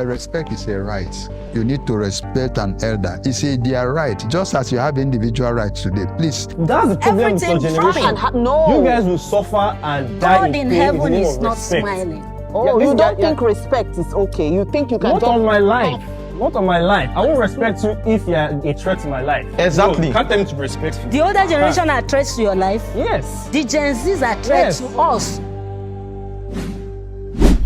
Respect is a right. You need to respect an elder. It's their right, just as you have individual rights today. Please. That's the problem with your generation. No. You guys will suffer and die God in heaven is not smiling. Oh, you don't think respect is okay. You think you can Not on my life. Not on my life. I won't respect you if you are a threat to my life. Exactly. No, can't tell me to be respectful. The older generation are threats to your life. Yes. The Gen Zs are threats to us.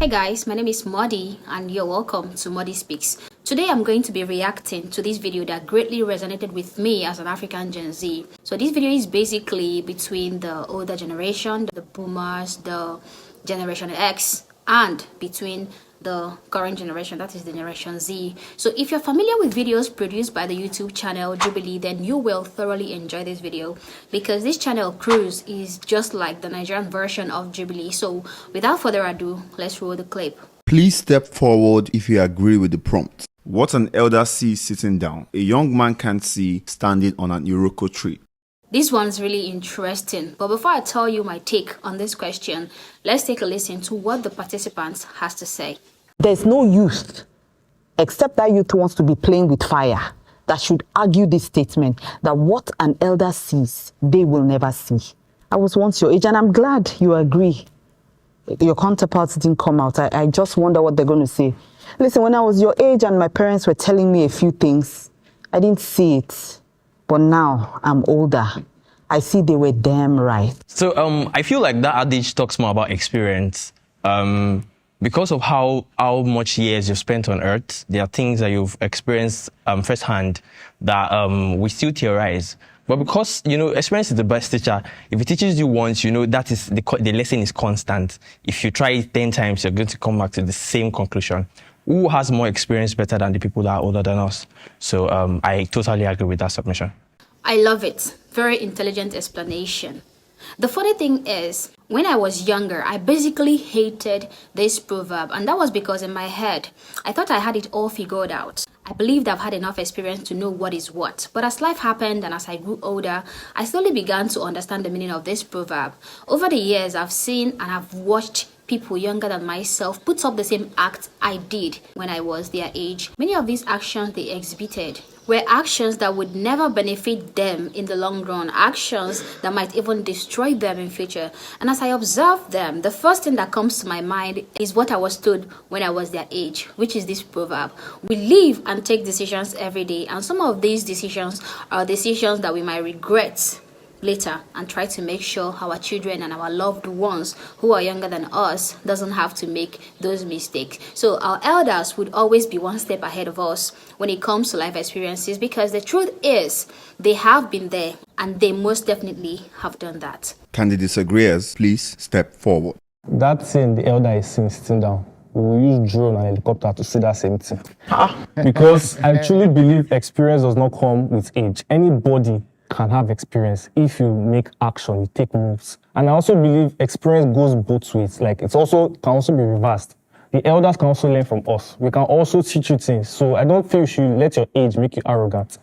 Hey guys, my name is Modi and you're welcome to Modi Speaks. Today I'm going to be reacting to this video that greatly resonated with me as an African Gen Z. So this video is basically between the older generation, the boomers, the Generation X, and between the current generation, that is the Generation Z. So if you're familiar with videos produced by the YouTube channel Jubilee, then you will thoroughly enjoy this video because this channel Cruise is just like the Nigerian version of Jubilee. So without further ado, let's roll the clip. Please step forward if you agree with the prompt. What an elder sees sitting down, a young man can't see standing on an Iroko tree. This one's really interesting, but before I tell you my take on this question, let's take a listen to what the participants has to say. There's no youth, except that youth wants to be playing with fire, that should argue this statement that what an elder sees, they will never see. I was once your age, and I'm glad you agree. Your counterparts didn't come out. I just wonder what they're going to say. Listen, when I was your age and my parents were telling me a few things, I didn't see it. But now I'm older. I see they were damn right. So I feel like that adage talks more about experience. Because of how much years you've spent on Earth, there are things that you've experienced firsthand that we still theorize. But because, experience is the best teacher. If it teaches you once, that is the lesson is constant. If you try it 10 times, you're going to come back to the same conclusion. Who has more experience better than the people that are older than us? So I totally agree with that submission. I love it. Very intelligent explanation. The funny thing is, when I was younger, I basically hated this proverb, and that was because in my head, I thought I had it all figured out. I believed I've had enough experience to know what is what. But as life happened and as I grew older, I slowly began to understand the meaning of this proverb. Over the years, I've seen and I've watched people younger than myself put up the same act I did when I was their age. Many of these actions they exhibited were actions that would never benefit them in the long run, actions that might even destroy them in future. And as I observe them, the first thing that comes to my mind is what I was told when I was their age, which is this proverb. We live and take decisions every day, and some of these decisions are decisions that we might regret later, and try to make sure our children and our loved ones who are younger than us doesn't have to make those mistakes. So our elders would always be one step ahead of us when it comes to life experiences, because the truth is they have been there and they most definitely have done that. Can the disagreeers please step forward? That thing the elder is seeing sitting down. We will use drone and helicopter to see that same thing. Because I truly believe experience does not come with age. Anybody can have experience if you make action, you take moves. And I also believe experience goes both ways. Like can also be reversed. The elders can also learn from us. We can also teach you things. So I don't think you should let your age make you arrogant.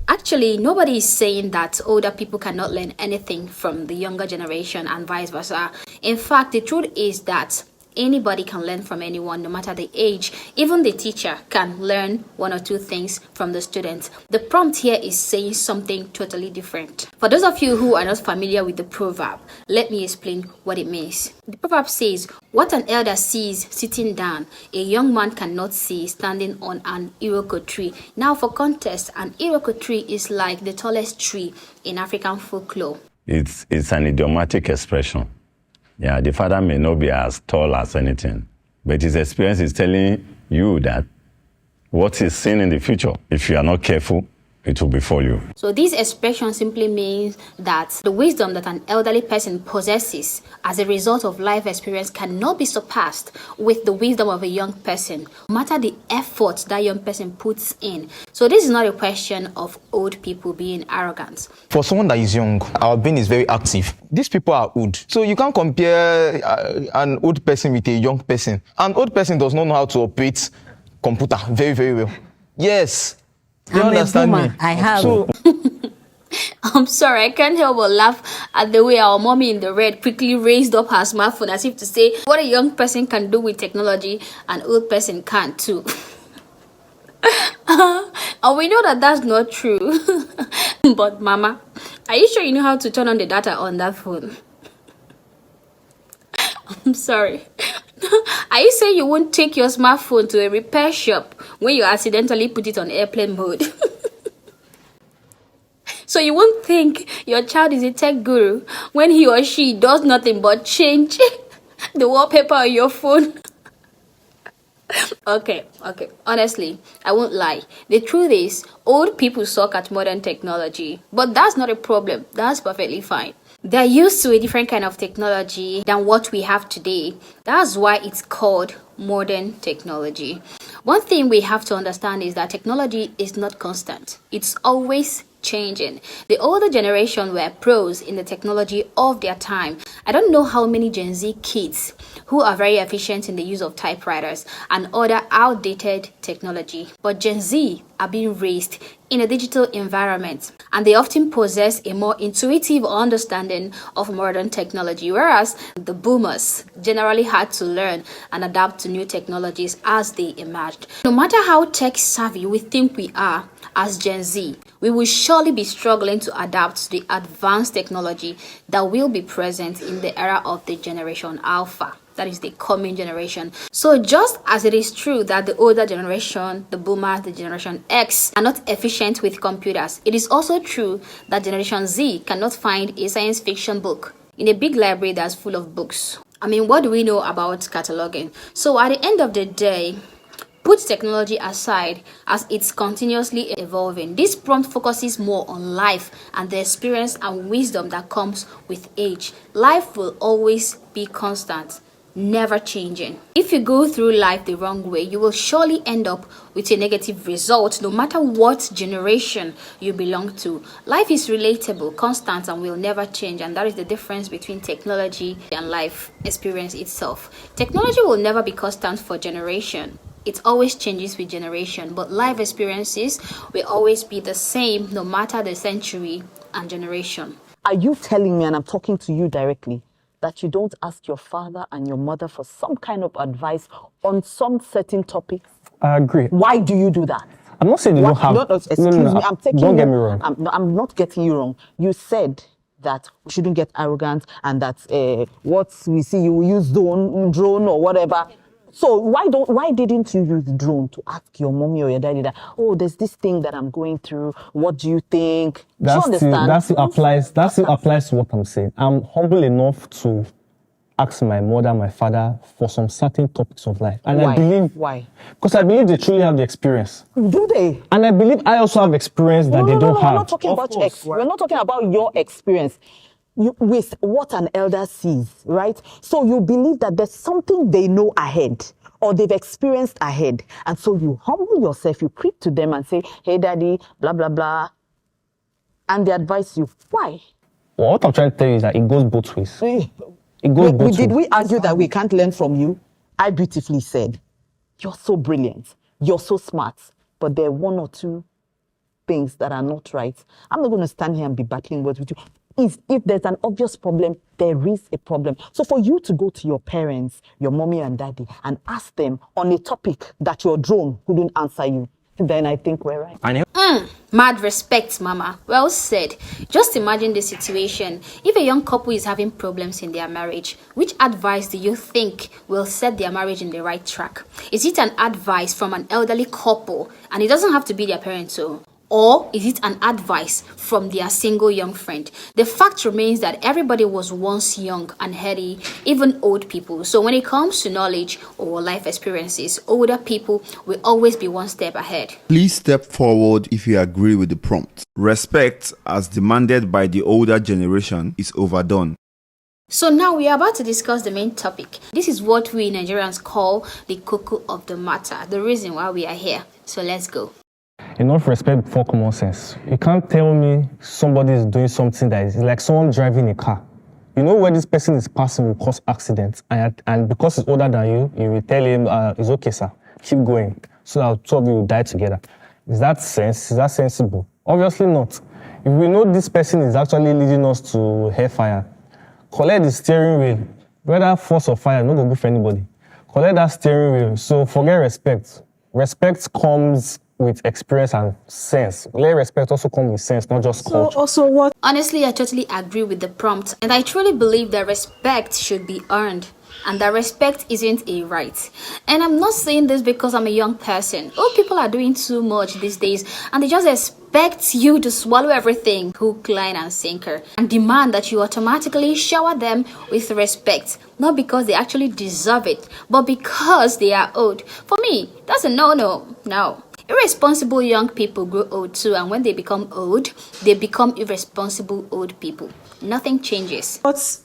Actually, nobody is saying that older people cannot learn anything from the younger generation and vice versa. In fact, the truth is that anybody can learn from anyone, no matter the age. Even the teacher can learn one or two things from the student. The prompt here is saying something totally different. For those of you who are not familiar with the proverb, let me explain what it means. The proverb says, what an elder sees sitting down, a young man cannot see standing on an Iroko tree. Now for context, an Iroko tree is like the tallest tree in African folklore. It's an idiomatic expression. Yeah, the father may not be as tall as anything, but his experience is telling you that what he's seeing in the future, if you are not careful, it will befall you. So this expression simply means that the wisdom that an elderly person possesses as a result of life experience cannot be surpassed with the wisdom of a young person, no matter the effort that young person puts in. So this is not a question of old people being arrogant. For someone that is young, our brain is very active. These people are old. So you can't compare an old person with a young person. An old person does not know how to operate computer very, very well. Yes. You understand me? I have. So, I'm sorry, I can't help but laugh at the way our mommy in the red quickly raised up her smartphone as if to say what a young person can do with technology, an old person can't too. And we know that that's not true. But mama, are you sure you know how to turn on the data on that phone? I'm sorry. Are you saying you won't take your smartphone to a repair shop when you accidentally put it on airplane mode? So you won't think your child is a tech guru when he or she does nothing but change the wallpaper on your phone? Okay. Honestly, I won't lie. The truth is, old people suck at modern technology. But that's not a problem. That's perfectly fine. They're used to a different kind of technology than what we have today. That's why it's called modern technology. One thing we have to understand is that technology is not constant. It's always changing. The older generation were pros in the technology of their time. I don't know how many Gen Z kids who are very efficient in the use of typewriters and other outdated technology, but Gen Z are being raised in a digital environment, and they often possess a more intuitive understanding of modern technology, whereas the boomers generally had to learn and adapt to new technologies as they emerged. No matter how tech savvy we think we are as Gen Z, we will surely be struggling to adapt to the advanced technology that will be present in the era of the Generation Alpha. That is the coming generation. So just as it is true that the older generation, the boomers, the Generation X, are not efficient with computers, it is also true that Generation Z cannot find a science fiction book in a big library that's full of books. I mean, what do we know about cataloging? So at the end of the day, put technology aside as it's continuously evolving. This prompt focuses more on life and the experience and wisdom that comes with age. Life will always be constant, never changing. If you go through life the wrong way, you will surely end up with a negative result, no matter what generation you belong to. Life is relatable, constant, and will never change, and that is the difference between technology and life experience itself. Technology will never be constant for generation. It always changes with generation, but life experiences will always be the same no matter the century and generation. Are you telling me, and I'm talking to you directly, that you don't ask your father and your mother for some kind of advice on some certain topics? I agree. Why do you do that? I'm not saying they don't have... No, excuse me, I'm taking don't you, get me wrong. I'm not getting you wrong. You said that we shouldn't get arrogant and that what we see, you will use drone or whatever. So why didn't you use drone to ask your mommy or your daddy that, oh, there's this thing that I'm going through, what do you think? Do you understand? That still applies to what I'm saying. I'm humble enough to ask my mother, my father for some certain topics of life. And Why? I believe... Why? Because I believe they truly have the experience. Do they? And I believe I also have experience that they don't have. We're not talking we're not talking about your experience. With what an elder sees, right? So you believe that there's something they know ahead or they've experienced ahead. And so you humble yourself, you creep to them and say, hey, daddy, blah, blah, blah. And they advise you. Why? Well, what I'm trying to tell you is that it goes both ways. It goes both ways. Did we argue that we can't learn from you? I beautifully said, you're so brilliant. You're so smart. But there are one or two things that are not right. I'm not going to stand here and be battling words with you. If there's an obvious problem, there is a problem. So for you to go to your parents, your mommy and daddy, and ask them on a topic that your drone couldn't answer you, then I think we're right. Mad respect, mama. Well said. Just imagine the situation. If a young couple is having problems in their marriage, which advice do you think will set their marriage in the right track? Is it an advice from an elderly couple, and it doesn't have to be their parents, so? Or is it an advice from their single young friend? The fact remains that everybody was once young and heady, even old people. So when it comes to knowledge or life experiences, older people will always be one step ahead. Please step forward if you agree with the prompt. Respect, as demanded by the older generation, is overdone. So now we are about to discuss the main topic. This is what we Nigerians call the cocoa of the matter, the reason why we are here. So let's go. Enough respect before common sense. You can't tell me somebody is doing something that is like someone driving a car. You know where this person is passing will cause accidents, and because he's older than you, you will tell him, it's okay, sir, keep going, so that two of you will die together. Is that sensible? Obviously not. If we know this person is actually leading us to hellfire, collect the steering wheel. Whether force or fire, no go good for anybody. Collect that steering wheel. So forget respect. Respect comes with experience and sense. Let respect also come with sense, not just culture. Also, what? Honestly, I totally agree with the prompt, and I truly believe that respect should be earned and that respect isn't a right. And I'm not saying this because I'm a young person. Old people are doing too much these days and they just expect you to swallow everything, hook, line, and sinker, and demand that you automatically shower them with respect, not because they actually deserve it, but because they are old. For me, that's a no. Irresponsible young people grow old too, and when they become old, they become irresponsible old people. Nothing changes. What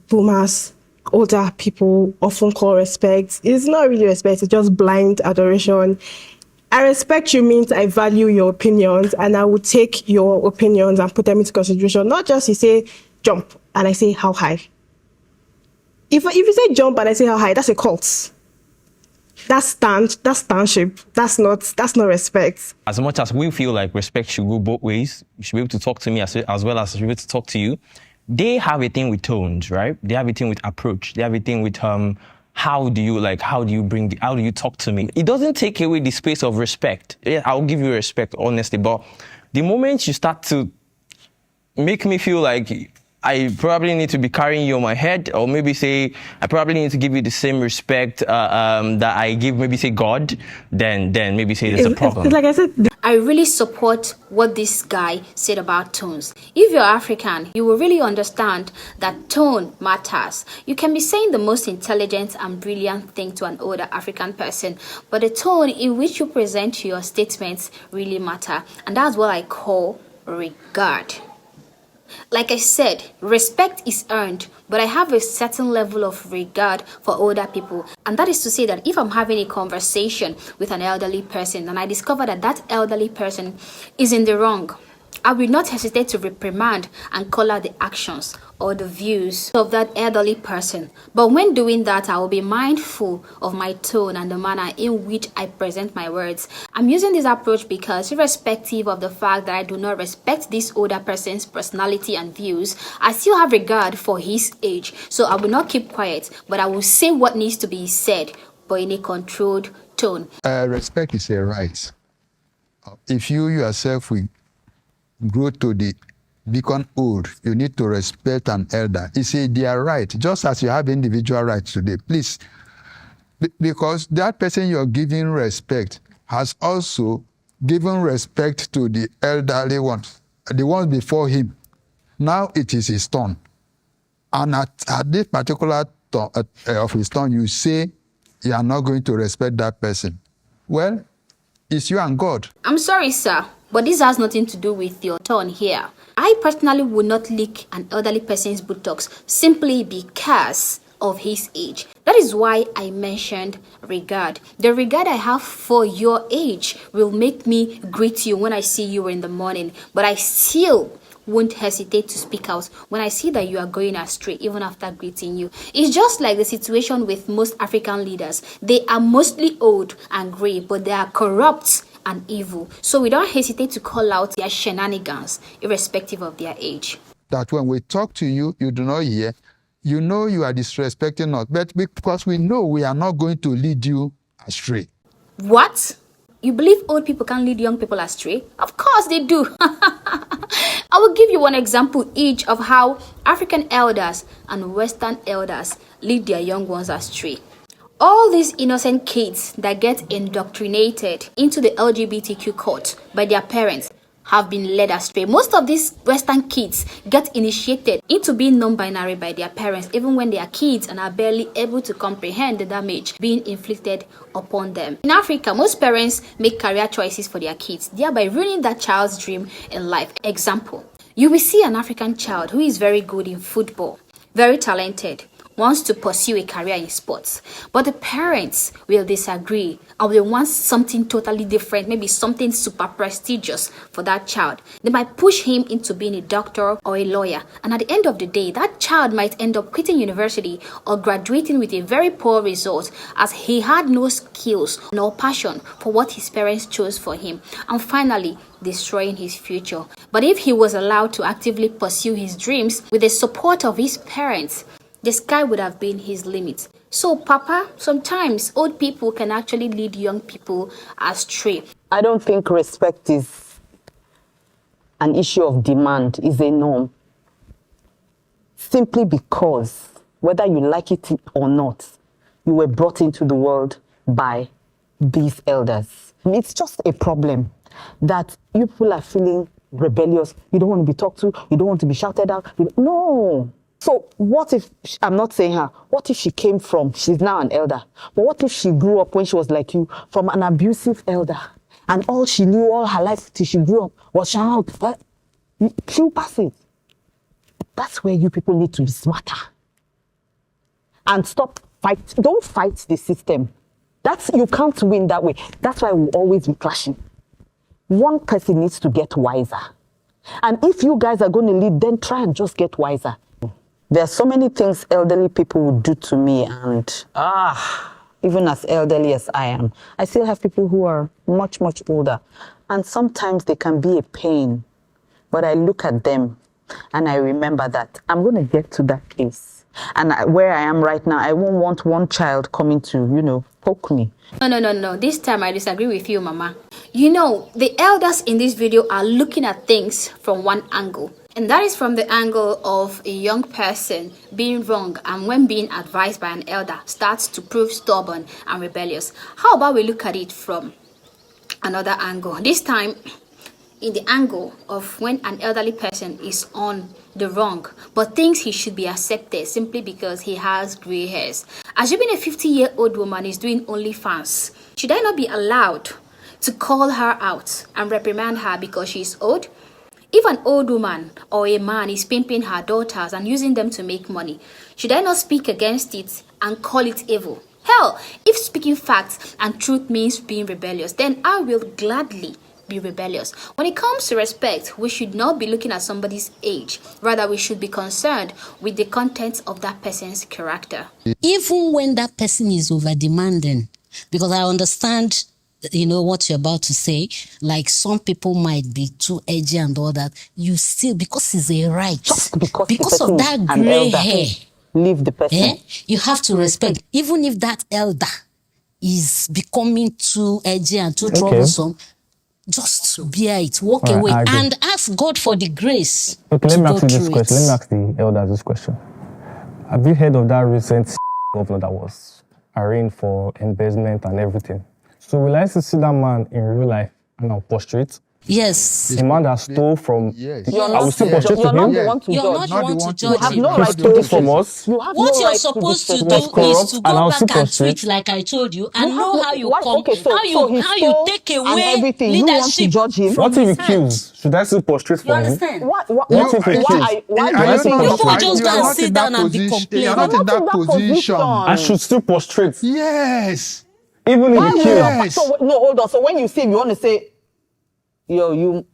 boomers, older people often call respect is not really respect, it's just blind adoration. I respect you means I value your opinions and I will take your opinions and put them into consideration. Not just you say jump and I say how high. If you say jump and I say how high, that's a cult. That's township. That's not respect. As much as we feel like respect should go both ways, you should be able to talk to me as well as I should be able to talk to you. They have a thing with tones, right? They have a thing with approach. They have a thing with how do you talk to me? It doesn't take away the space of respect. Yeah, I'll give you respect, honestly, but the moment you start to make me feel like I probably need to be carrying you on my head, or maybe say I probably need to give you the same respect that I give maybe say God, then maybe say there's a problem. Like I said, I really support what this guy said about tones. If you're African, you will really understand that tone matters. You can be saying the most intelligent and brilliant thing to an older African person, but the tone in which you present your statements really matter, and that's what I call regard. Like I said, respect is earned, but I have a certain level of regard for older people. And that is to say that if I'm having a conversation with an elderly person and I discover that that elderly person is in the wrong, I will not hesitate to reprimand and call out the actions or the views of that elderly person. But when doing that, I will be mindful of my tone and the manner in which I present my words. I'm using this approach because irrespective of the fact that I do not respect this older person's personality and views, I still have regard for his age. So I will not keep quiet, but I will say what needs to be said, but in a controlled tone. Respect is a right. If you yourself will grow to become old, you need to respect an elder. It's their right, just as you have individual rights today. Please, because that person you're giving respect has also given respect to the elderly ones, the ones before him. Now it is his turn. And at this particular turn of his turn, you say you are not going to respect that person. Well, it's you and God. I'm sorry, sir, but this has nothing to do with your turn here. I personally would not lick an elderly person's buttocks simply because of his age. That is why I mentioned regard. The regard I have for your age will make me greet you when I see you in the morning, but I still won't hesitate to speak out when I see that you are going astray even after greeting you. It's just like the situation with most African leaders. They are mostly old and grey, but they are corrupt and evil. So we don't hesitate to call out their shenanigans, irrespective of their age. That when we talk to you, you do not hear. You know you are disrespecting us, but because we know we are not going to lead you astray. What? You believe old people can lead young people astray? Of course they do. I will give you one example each of how African elders and Western elders lead their young ones astray. All these innocent kids that get indoctrinated into the LGBTQ cult by their parents have been led astray. Most of these Western kids get initiated into being non-binary by their parents, even when they are kids and are barely able to comprehend the damage being inflicted upon them. In Africa, most parents make career choices for their kids, thereby ruining that child's dream in life. Example, you will see an African child who is very good in football, very talented, wants to pursue a career in sports, but the parents will disagree and will want something totally different, maybe something super prestigious for that child. They might push him into being a doctor or a lawyer, and at the end of the day, that child might end up quitting university or graduating with a very poor result as he had no skills nor passion for what his parents chose for him, and finally destroying his future But if he was allowed to actively pursue his dreams with the support of his parents, the sky would have been his limit. So, Papa, sometimes old people can actually lead young people astray. I don't think respect is an issue of demand, is a norm. Simply because, whether you like it or not, you were brought into the world by these elders. It's just a problem that you people are feeling rebellious. You don't want to be talked to. You don't want to be shouted out. No. So what if, I'm not saying her, what if she came from, she's now an elder, but what if she grew up when she was like you, from an abusive elder, and all she knew all her life till she grew up was shout out? She'll pass it. That's where you people need to be smarter. And stop fight. Don't fight the system. You can't win that way. That's why we'll always be clashing. One person needs to get wiser. And if you guys are going to lead, then try and just get wiser. There are so many things elderly people would do to me, and even as elderly as I am, I still have people who are much, much older. And sometimes they can be a pain. But I look at them and I remember that I'm going to get to that place. And where I am right now, I won't want one child coming to, poke me. No. This time I disagree with you, Mama. The elders in this video are looking at things from one angle. And that is from the angle of a young person being wrong, and when being advised by an elder starts to prove stubborn and rebellious. How about we look at it from another angle? This time in the angle of when an elderly person is on the wrong but thinks he should be accepted simply because he has gray hairs. Assuming a 50-year-old woman is doing OnlyFans, should I not be allowed to call her out and reprimand her because she's old? If an old woman or a man is pimping her daughters and using them to make money, should I not speak against it and call it evil? Hell, if speaking facts and truth means being rebellious, then I will gladly be rebellious. When it comes to respect, we should not be looking at somebody's age. Rather, we should be concerned with the contents of that person's character. Even when that person is over demanding, because I understand what you're about to say, like some people might be too edgy and all that, you still, because it's a right, Just because of that gray hair, leave the person. You have to respect, even if that elder is becoming too edgy and too troublesome. Just bear it, walk away, and ask God for the grace. Okay, let me ask you this question. Let me ask the elders this question. Have you heard of that recent governor that was arraigned for embezzlement and everything? So will I see that man in real life and I'll prostrate? Yes. The man that stole from... Yes. I will still prostrate to him? You're not the one to judge. You have no He right stole from us. What you're supposed to do is to go back and switch, like I told you, and know how you come, how you take away everything. You want to leadership. judge him? What if he kills? Should I still prostrate You for him? understand? Why if he kills? You people just go and sit down and be complaining. You're not in that position. I should still prostrate. Yes. Even if he kills. Yes. No, hold on. So when you see him, you want to say, you...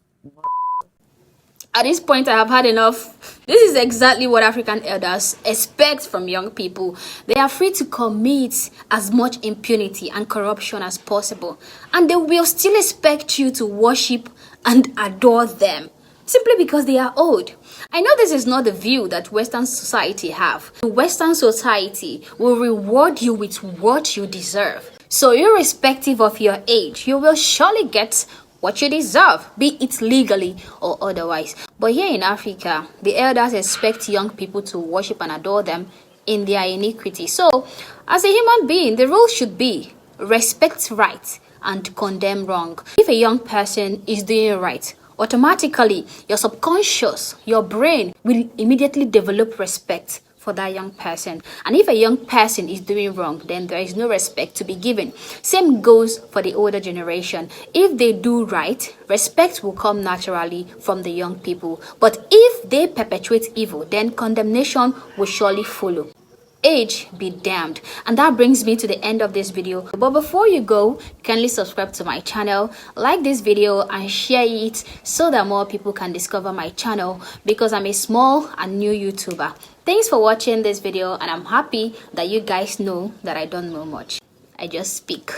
At this point, I have had enough. This is exactly what African elders expect from young people. They are free to commit as much impunity and corruption as possible. And they will still expect you to worship and adore them simply because they are old. I know this is not the view that Western society have. The Western society will reward you with what you deserve. So irrespective of your age, you will surely get what you deserve, be it legally or otherwise. But here in Africa, the elders expect young people to worship and adore them in their iniquity. So, as a human being, the rule should be respect right and condemn wrong. If a young person is doing right, automatically your subconscious, your brain will immediately develop respect for that young person. And if a young person is doing wrong, then there is no respect to be given. Same goes for the older generation. If they do right, respect will come naturally from the young people. But if they perpetuate evil, then condemnation will surely follow. Age be damned. And that brings me to the end of this video. But before you go, kindly subscribe to my channel, like this video and share it so that more people can discover my channel, because I'm a small and new YouTuber. Thanks for watching this video, and I'm happy that you guys know that I don't know much. I just speak.